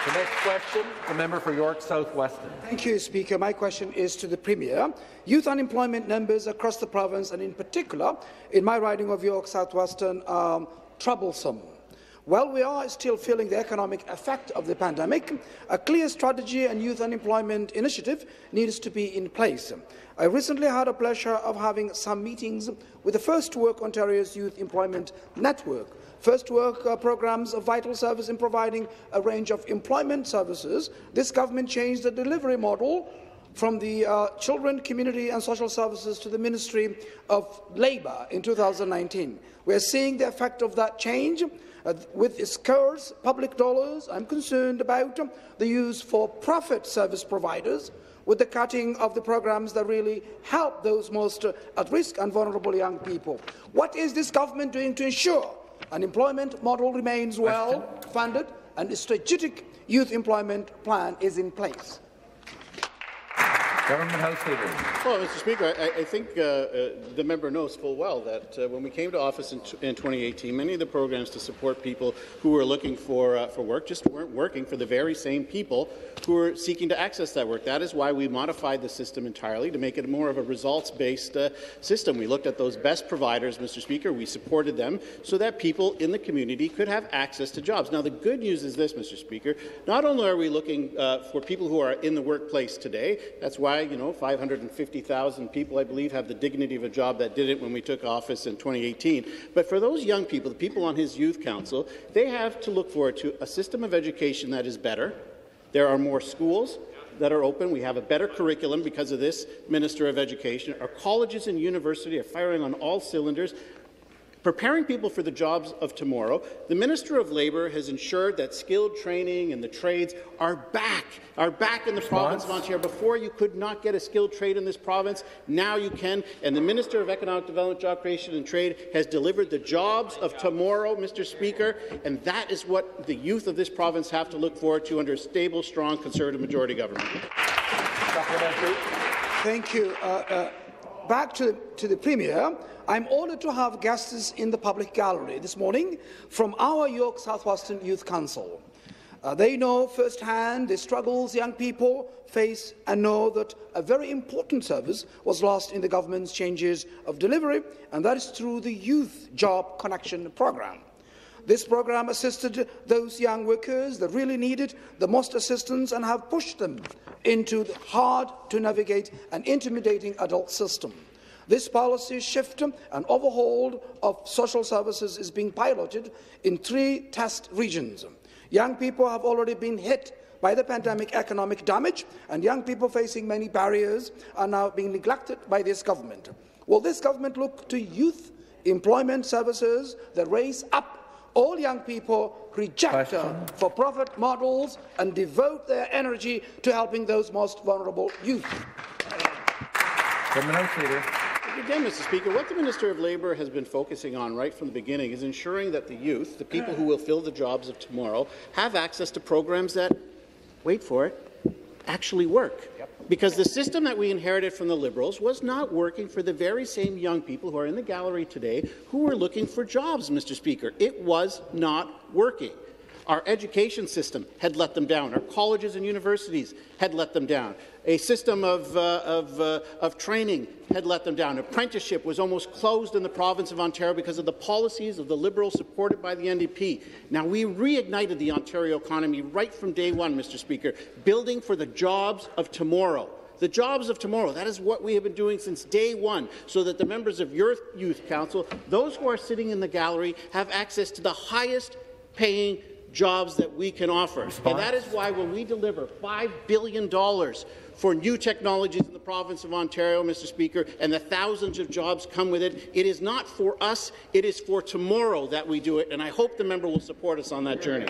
The next question, the member for York South Weston. Thank you, Speaker. My question is to the Premier. Youth unemployment numbers across the province, and in particular in my riding of York South Weston, are troublesome. While we are still feeling the economic effect of the pandemic, a clear strategy and youth unemployment initiative needs to be in place. I recently had the pleasure of having some meetings with the First Work Ontario's Youth Employment Network. First Work programs a vital service in providing a range of employment services. This government changed the delivery model from the Children, Community and Social Services to the Ministry of Labour in 2019. We are seeing the effect of that change. With scarce public dollars, I'm concerned about the use for profit service providers, with the cutting of the programs that really help those most at risk and vulnerable young people. What is this government doing to ensure an employment model remains well funded and a strategic youth employment plan is in place? Government House Leader. Well, Mr. Speaker, I think the member knows full well that when we came to office in 2018, many of the programs to support people who were looking for work just weren't working for the very same people who were seeking to access that work. That is why we modified the system entirely to make it more of a results-based system. We looked at those best providers, Mr. Speaker. We supported them so that people in the community could have access to jobs. Now, the good news is this, Mr. Speaker. Not only are we looking for people who are in the workplace today, that's why 550,000 people, I believe, have the dignity of a job that did it when we took office in 2018. But for those young people, the people on his youth council, they have to look forward to a system of education that is better. There are more schools that are open. We have a better curriculum because of this Minister of Education. Our colleges and universities are firing on all cylinders, preparing people for the jobs of tomorrow. The Minister of Labour has ensured that skilled training and the trades are back in the province of Ontario. Before, you could not get a skilled trade in this province. Now you can. And the Minister of Economic Development, Job Creation and Trade has delivered the jobs of tomorrow, Mr. Speaker, and that is what the youth of this province have to look forward to under a stable, strong Conservative majority government. Thank you. Back to the Premier. I'm honoured to have guests in the public gallery this morning from our York South Weston Youth Council. They know firsthand the struggles young people face and know that a very important service was lost in the government's changes of delivery, and that is through the Youth Job Connection Programme. This programme assisted those young workers that really needed the most assistance and have pushed them into the hard-to-navigate and intimidating adult system. This policy shift and overhaul of social services is being piloted in 3 test regions. Young people have already been hit by the pandemic economic damage, and young people facing many barriers are now being neglected by this government. Will this government look to youth employment services that raise up all young people, reject for-profit models, and devote their energy to helping those most vulnerable youth? Government House Leader. Again, Mr. Speaker, what the Minister of Labour has been focusing on right from the beginning is ensuring that the youth, the people who will fill the jobs of tomorrow, have access to programs that, wait for it, actually work. Because the system that we inherited from the Liberals was not working for the very same young people who are in the gallery today who were looking for jobs, Mr. Speaker. It was not working. Our education system had let them down. Our colleges and universities had let them down. A system of training had let them down. Apprenticeship was almost closed in the province of Ontario because of the policies of the Liberals supported by the NDP. Now, we reignited the Ontario economy right from day one, Mr. Speaker, building for the jobs of tomorrow. The jobs of tomorrow, that is what we have been doing since day one, so that the members of your youth council, those who are sitting in the gallery, have access to the highest paying jobs that we can offer. And that is why when we deliver $5 billion for new technologies in the province of Ontario, Mr. Speaker, and the thousands of jobs come with it, it is not for us, it is for tomorrow that we do it, and I hope the member will support us on that journey.